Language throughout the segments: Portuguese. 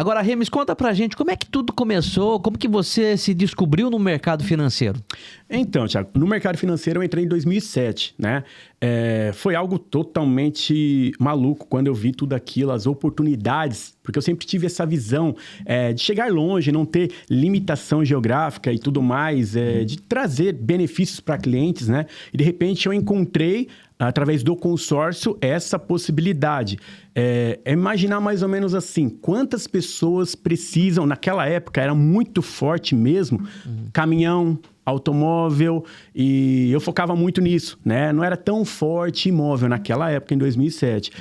Agora, Remis, conta pra gente como é que tudo começou, como que você se descobriu no mercado financeiro? Então, Thiago, no mercado financeiro eu entrei em 2007, né? Foi algo totalmente maluco quando eu vi tudo aquilo, as oportunidades, porque eu sempre tive essa visão de chegar longe, não ter limitação geográfica e tudo mais, de trazer benefícios para clientes, né? E de repente eu encontrei, através do consórcio, essa possibilidade. Imaginar mais ou menos assim, quantas pessoas precisam, naquela época era muito forte mesmo, caminhão, automóvel, e eu focava muito nisso, né? Não era tão forte imóvel naquela época, em 2007.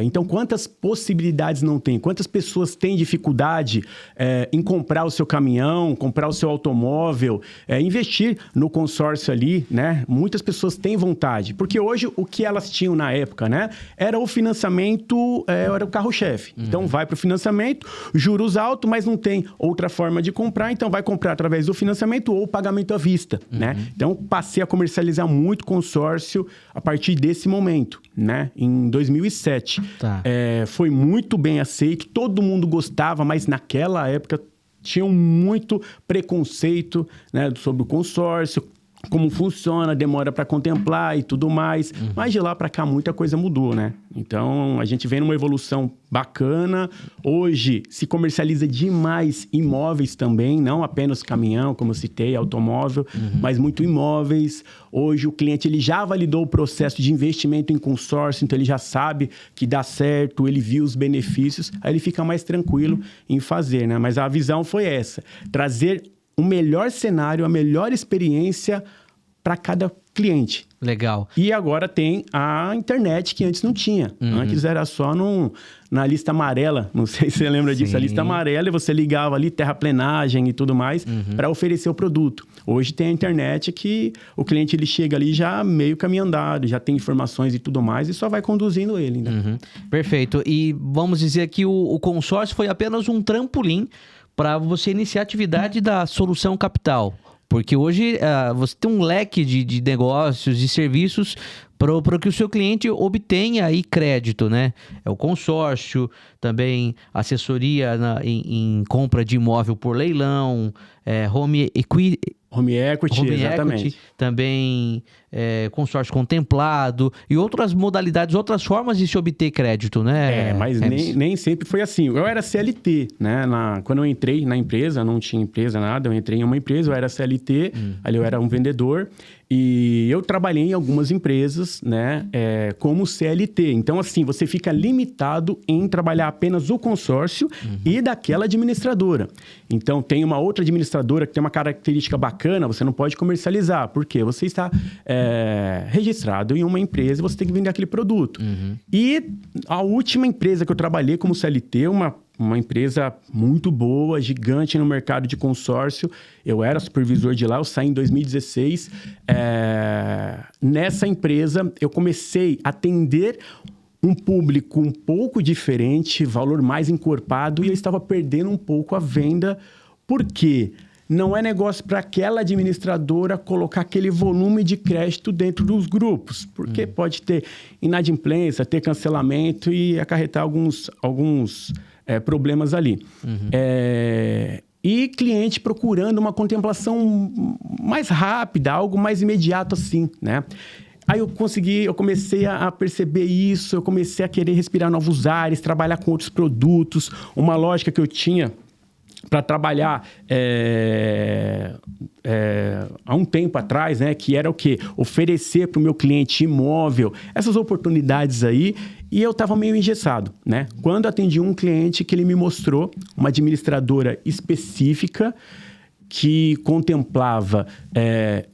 Então, quantas possibilidades não tem? Quantas pessoas têm dificuldade em comprar o seu caminhão, comprar o seu automóvel, investir no consórcio ali, né? Muitas pessoas têm vontade, porque hoje o que elas tinham na época, né? Era o financiamento, era o carro-chefe. Então, vai para o financiamento, juros altos, mas não tem outra forma de comprar, então vai comprar através do financiamento ou pagamento à vista, né? Então, passei a comercializar muito consórcio a partir desse momento, né? Em 2007. Tá. Foi muito bem aceito, todo mundo gostava, mas naquela época tinha muito preconceito, né, sobre o consórcio, como funciona, demora para contemplar e tudo mais. Mas de lá para cá muita coisa mudou, né? Então a gente vem numa evolução bacana. Hoje se comercializa demais imóveis também, não apenas caminhão, como eu citei, automóvel, mas muito imóveis. Hoje o cliente ele já validou o processo de investimento em consórcio, então ele já sabe que dá certo, ele viu os benefícios, aí ele fica mais tranquilo em fazer, né? Mas a visão foi essa, trazer o melhor cenário, a melhor experiência para cada cliente. Legal. E agora tem a internet que antes não tinha. Antes era só na lista amarela. Não sei se você lembra disso. A lista amarela e você ligava ali terraplenagem e tudo mais para oferecer o produto. Hoje tem a internet que o cliente ele chega ali já meio caminho andado, já tem informações e tudo mais e só vai conduzindo ele. Né? Perfeito. E vamos dizer que o consórcio foi apenas um trampolim para você iniciar a atividade da Solução Capital. Porque hoje você tem um leque de negócios, de serviços para que o seu cliente obtenha aí crédito, né? É o consórcio, também assessoria em compra de imóvel por leilão, home equity, exatamente. Também consórcio contemplado e outras modalidades, outras formas de se obter crédito, né? Mas nem sempre foi assim. Eu era CLT, né? Quando eu entrei na empresa, não tinha empresa, nada. Eu entrei em uma empresa, eu era CLT, ali eu era um vendedor. E eu trabalhei em algumas empresas, né? Como CLT. Então, assim, você fica limitado em trabalhar apenas o consórcio e daquela administradora. Então, tem uma outra administradora que tem uma característica bacana, você não pode comercializar. Por quê? Você está registrado em uma empresa e você tem que vender aquele produto. E a última empresa que eu trabalhei como CLT, uma empresa muito boa, gigante no mercado de consórcio. Eu era supervisor de lá, eu saí em 2016. Nessa empresa, eu comecei a atender um público um pouco diferente, valor mais encorpado, e eu estava perdendo um pouco a venda. Por quê? Não é negócio para aquela administradora colocar aquele volume de crédito dentro dos grupos, porque pode ter inadimplência, ter cancelamento e acarretar alguns problemas ali. E cliente procurando uma contemplação mais rápida, algo mais imediato assim, né? Aí eu comecei a perceber isso, eu comecei a querer respirar novos ares, trabalhar com outros produtos. Uma lógica que eu tinha para trabalhar há um tempo atrás, né? Que era o quê? Oferecer para o meu cliente imóvel, essas oportunidades aí. E eu estava meio engessado, né? Quando atendi um cliente que ele me mostrou uma administradora específica que contemplava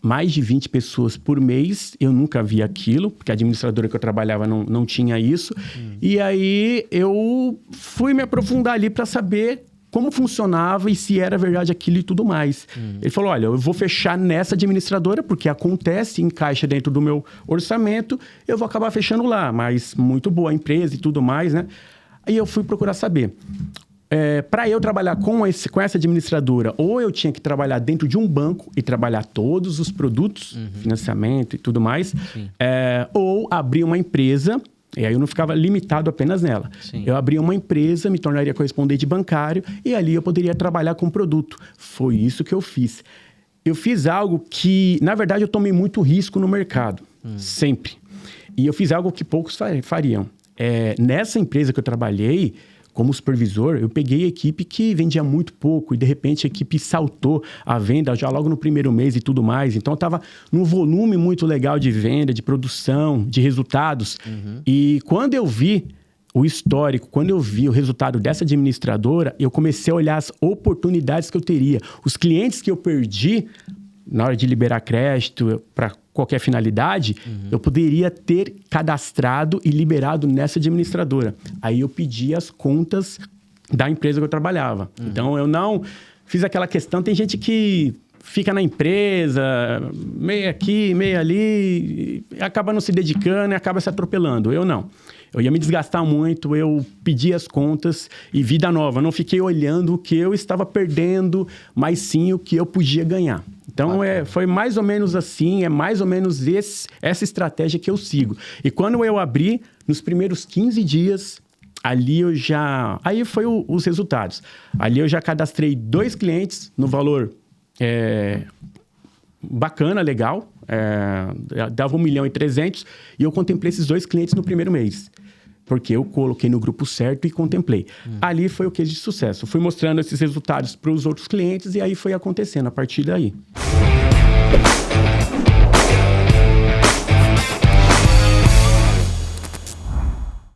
mais de 20 pessoas por mês. Eu nunca vi aquilo, porque a administradora que eu trabalhava não tinha isso. E aí eu fui me aprofundar ali para saber como funcionava e se era verdade aquilo e tudo mais. Ele falou, olha, eu vou fechar nessa administradora, porque acontece, encaixa dentro do meu orçamento, eu vou acabar fechando lá, mas muito boa a empresa e tudo mais, né? Aí eu fui procurar saber. Para eu trabalhar com essa administradora, ou eu tinha que trabalhar dentro de um banco e trabalhar todos os produtos, financiamento e tudo mais, ou abrir uma empresa, E aí eu não ficava limitado apenas nela. Sim. Eu abria uma empresa, me tornaria correspondente bancário e ali eu poderia trabalhar com produto. Foi isso que eu fiz. Eu fiz algo que, na verdade, eu tomei muito risco no mercado. Sempre. E eu fiz algo que poucos fariam. Nessa empresa que eu trabalhei, como supervisor, eu peguei a equipe que vendia muito pouco e, de repente, a equipe saltou a venda já logo no primeiro mês e tudo mais. Então, eu estava num volume muito legal de venda, de produção, de resultados. E quando eu vi o histórico, quando eu vi o resultado dessa administradora, eu comecei a olhar as oportunidades que eu teria. Os clientes que eu perdi na hora de liberar crédito para qualquer finalidade, eu poderia ter cadastrado e liberado nessa administradora. Aí eu pedi as contas da empresa que eu trabalhava. Então, eu não fiz aquela questão. Tem gente que fica na empresa, meio aqui, meio ali, e acaba não se dedicando e acaba se atropelando. Eu não. Eu ia me desgastar muito, eu pedi as contas e vida nova. Não fiquei olhando o que eu estava perdendo, mas sim o que eu podia ganhar. Então, foi mais ou menos assim, é mais ou menos essa estratégia que eu sigo. E quando eu abri, nos primeiros 15 dias, ali eu já... Aí foi os resultados. Ali eu já cadastrei 2 clientes no valor bacana, legal. Dava 1.300.000 e eu contemplei esses 2 clientes no primeiro mês. Porque eu coloquei no grupo certo e contemplei. Ali foi o case de sucesso. Fui mostrando esses resultados para os outros clientes e aí foi acontecendo a partir daí.